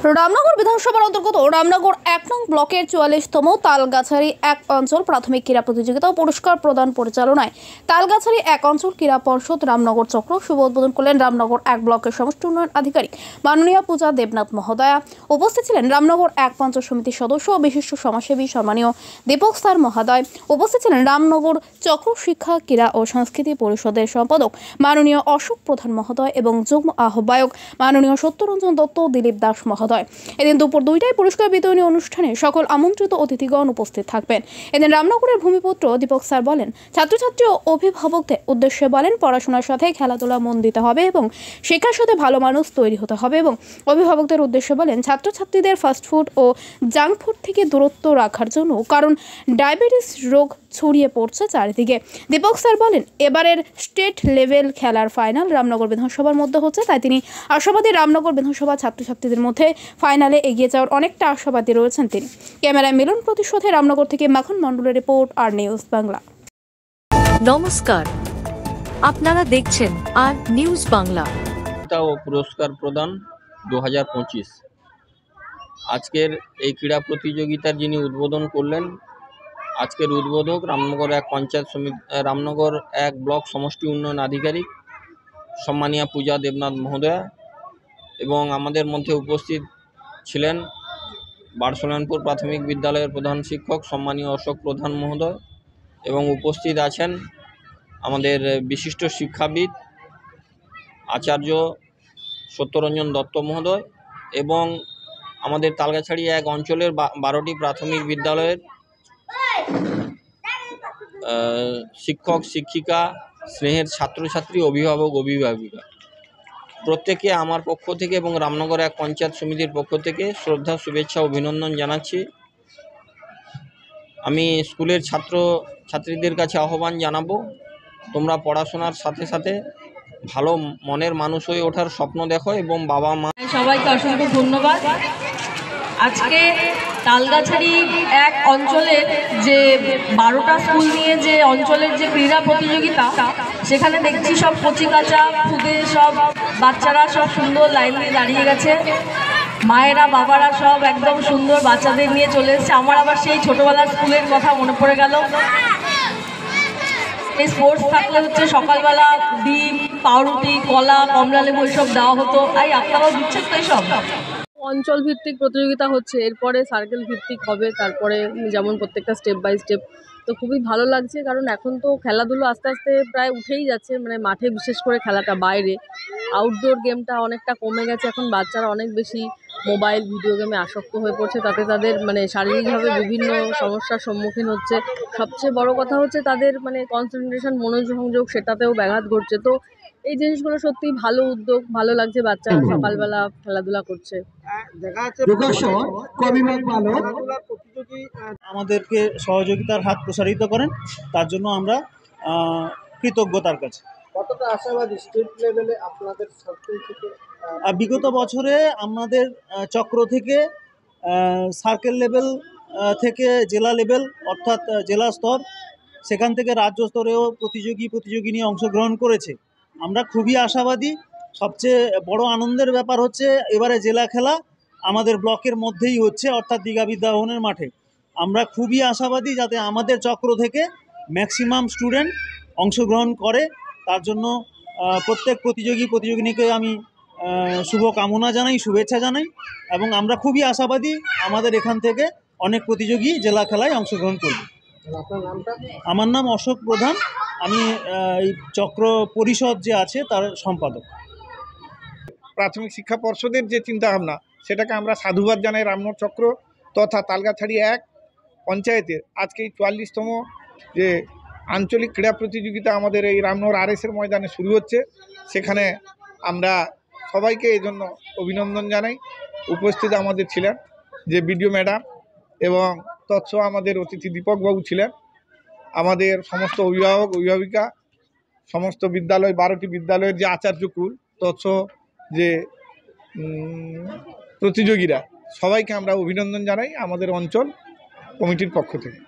রামনগর বিধানসভার অন্তর্গত রামনগর ১ নং ব্লকের ৪৪তম তালগাছাড়ি ১ অঞ্চল প্রাথমিক ক্রীড়া প্রতিযোগিতা ও পুরস্কার প্রদান পরিচালনায় তালগাছাড়ি ১ অঞ্চল ক্রীড়া পর্ষদ রামনগর চক্র শুভ উদ্বোধন করলেন রামনগর ১ ব্লকের সমষ্টি উন্নয়ন আধিকারিক মাননীয় পূজা দেবনাথ মহোদয়া। উপস্থিত ছিলেন রামনগর ১ পঞ্চায়েত সমিতির সদস্য ও বিশিষ্ট সমাজসেবী সম্মানীয় দীপক স্যার মহোদয়। উপস্থিত ছিলেন রামনগর চক্র শিক্ষা ক্রীড়া ও সংস্কৃতি পরিষদের সম্পাদক মাননীয় অশোক প্রধান মহোদয় এবং যুগ্ম আহ্বায়ক মাননীয় সত্যরঞ্জন দত্ত, দিলীপ দাস মহোদয়। এদিন দুপুর ২টায় পুরস্কার বিতরণী অনুষ্ঠানে সকল আমন্ত্রিত অতিথিগণ উপস্থিত থাকবেন। এদিন রামনগরের ভূমিপুত্র দীপক স্যার বলেন, ছাত্রছাত্রী ও অভিভাবকদের উদ্দেশ্যে বলেন, পড়াশোনার সাথে খেলাধুলা মন দিতে হবে এবং শিক্ষার সাথে ভালো মানুষ তৈরি হতে হবে। এবং অভিভাবকদের উদ্দেশ্যে বলেন, ছাত্রছাত্রীদের ফাস্টফুড ও জাঙ্ক ফুড থেকে দূরত্ব রাখার জন্য, কারণ ডায়াবেটিস রোগ ছড়িয়ে পড়ছে চারিদিকে। দীপক স্যার বলেন, এবারের স্টেট লেভেল খেলার ফাইনাল রামনগর বিধানসভার মধ্যে হচ্ছে, তাই তিনি আশাবাদী রামনগর বিধানসভা ছাত্রছাত্রীদের মধ্যে ফাইনালে এগিয়ে যাওয়ার অনেকটা আশাবাদী রয়েছেন তিনি। ক্যামেরায় মিলন প্রতিশোধে রামনগর থেকে মাখন মণ্ডলের রিপোর্ট, আর নিউজ বাংলা। নমস্কার, আপনারা দেখছেন আর নিউজ বাংলা। ও পুরস্কার প্রদান 2025 আজকের এই ক্রীড়া প্রতিযোগিতার যিনি উদ্বোধন করলেন, আজকের উদ্বোধক রামনগর ১ পঞ্চায়েত সমিতি রামনগর ১ ব্লক সমষ্টি উন্নয়ন আধিকারিক সম্মানীয় পূজা দেবনাথ মহোদয়া, এবং আমাদের মধ্যে উপস্থিত ছিলেন বারসোলানপুর প্রাথমিক বিদ্যালয়ের প্রধান শিক্ষক সম্মানীয় অশোক প্রধান মহোদয়, এবং উপস্থিত আছেন আমাদের বিশিষ্ট শিক্ষাবিদ আচার্য সত্যরঞ্জন দত্ত মহোদয়, এবং আমাদের তালগাছাড়ি ১ অঞ্চলের ১২টি প্রাথমিক বিদ্যালয়ের শিক্ষক শিক্ষিকা, স্নেহের ছাত্রছাত্রী, অভিভাবক অভিভাবিকা প্রত্যেকে আমার পক্ষ থেকে এবং রামনগর ১ পঞ্চায়েত সমিতির পক্ষ থেকে শ্রদ্ধা, শুভেচ্ছা, অভিনন্দন জানাচ্ছি। আমি স্কুলের ছাত্রছাত্রীদের কাছে আহ্বান জানাবো, তোমরা পড়াশোনার সাথে সাথে ভালো মনের মানুষ হয়ে ওঠার স্বপ্ন দেখো, এবং বাবা মা সবাইকে অসংখ্য ধন্যবাদ। আজকে তালগাছাড়ি ১ অঞ্চলের যে ১২টা স্কুল নিয়ে যে অঞ্চলের যে ক্রীড়া প্রতিযোগিতা, সেখানে দেখছি সব কচিকাঁচা খুদে সব বাচ্চারা সব সুন্দর লাইন দিয়ে দাঁড়িয়ে গেছে। মায়েরা বাবারা সব একদম সুন্দর বাচ্চাদের নিয়ে চলে এসেছে। আমার আবার সেই ছোটোবেলার স্কুলের কথা মনে পড়ে গেল। এই স্পোর্টস থাকলে হচ্ছে সকালবেলা ডিম, পাউরুটি, কলা, কমলা লেবু এসব দেওয়া হতো। আপনারাও দিচ্ছেন তো এইসব? অঞ্চল ভিত্তিক প্রতিযোগিতা হচ্ছে, এরপরে সার্কেল ভিত্তিক হবে, তারপরে যেমন প্রত্যেকটা স্টেপ বাই স্টেপ। তো খুবই ভালো লাগছে, কারণ এখন তো খেলাধুলো আস্তে আস্তে প্রায় উঠেই যাচ্ছে, মানে মাঠে বিশেষ করে খেলাটা, বাইরে আউটডোর গেমটা অনেকটা কমে গেছে। এখন বাচ্চারা অনেক বেশি মোবাইল ভিডিও গেমে আসক্ত হয়ে পড়ছে, তাতে তাদের মানে শারীরিকভাবে বিভিন্ন সমস্যার সম্মুখীন হচ্ছে। সবচেয়ে বড় কথা হচ্ছে তাদের মানে কনসেন্ট্রেশন, মনোসংযোগ সেটাতেও ব্যাঘাত ঘটছে। তো এই জিনিসগুলো সত্যিই ভালো উদ্যোগ, ভালো লাগছে বাচ্চারা সকালবেলা খেলাধুলা করছে। আমাদেরকে সহযোগিতার হাত প্রসারিত করেন, তার জন্য আমরা কৃতজ্ঞতার কাছে। কতটা আশাবাদী স্টেট লেভেলে আপনাদের সার্কেল থেকে? বিগত বছরে আমাদের চক্র থেকে সার্কেল লেভেল থেকে জেলা লেভেল, অর্থাৎ জেলা স্তর, সেখান থেকে রাজ্য স্তরেও প্রতিযোগিনী অংশগ্রহণ করেছে। আমরা খুবই আশাবাদী। সবচেয়ে বড় আনন্দের ব্যাপার হচ্ছে এবারে জেলা খেলা আমাদের ব্লকের মধ্যেই হচ্ছে, অর্থাৎ দীঘা বিদ্যাভবনের মাঠে। আমরা খুবই আশাবাদী যাতে আমাদের চক্র থেকে ম্যাক্সিমাম স্টুডেন্ট অংশগ্রহণ করে। তার জন্য প্রত্যেক প্রতিযোগিনীকে আমি শুভ কামনা জানাই, শুভেচ্ছা জানাই, এবং আমরা খুবই আশাবাদী আমাদের এখান থেকে অনেক প্রতিযোগী জেলা খেলায় অংশগ্রহণ করবে। আমার নাম অশোক প্রধান, আমি এই চক্র পরিষদ যে আছে তার সম্পাদক। প্রাথমিক শিক্ষা পর্ষদের যে চিন্তাভাবনা, সেটাকে আমরা সাধুবাদ জানাই রামনগর চক্র তথা তালগাছাড়ি ১ পঞ্চায়েতের আজকে এই ৪৪তম যে আঞ্চলিক ক্রীড়া প্রতিযোগিতা আমাদের এই রামনগর RS-এর ময়দানে শুরু হচ্ছে। সেখানে আমরা সবাইকে এই জন্য অভিনন্দন জানাই। উপস্থিত আমাদের ছিলেন যে বিডিও ম্যাডাম, এবং তৎসহ আমাদের অতিথি দীপকবাবু ছিলেন, আমাদের সমস্ত অভিভাবক অভিভাবিকা, সমস্ত বিদ্যালয় ১২টি বিদ্যালয়ের যে আচার্যকুল, তৎসহ যে প্রতিযোগীরা, সবাইকে আমরা অভিনন্দন জানাই আমাদের অঞ্চল কমিটির পক্ষ থেকে।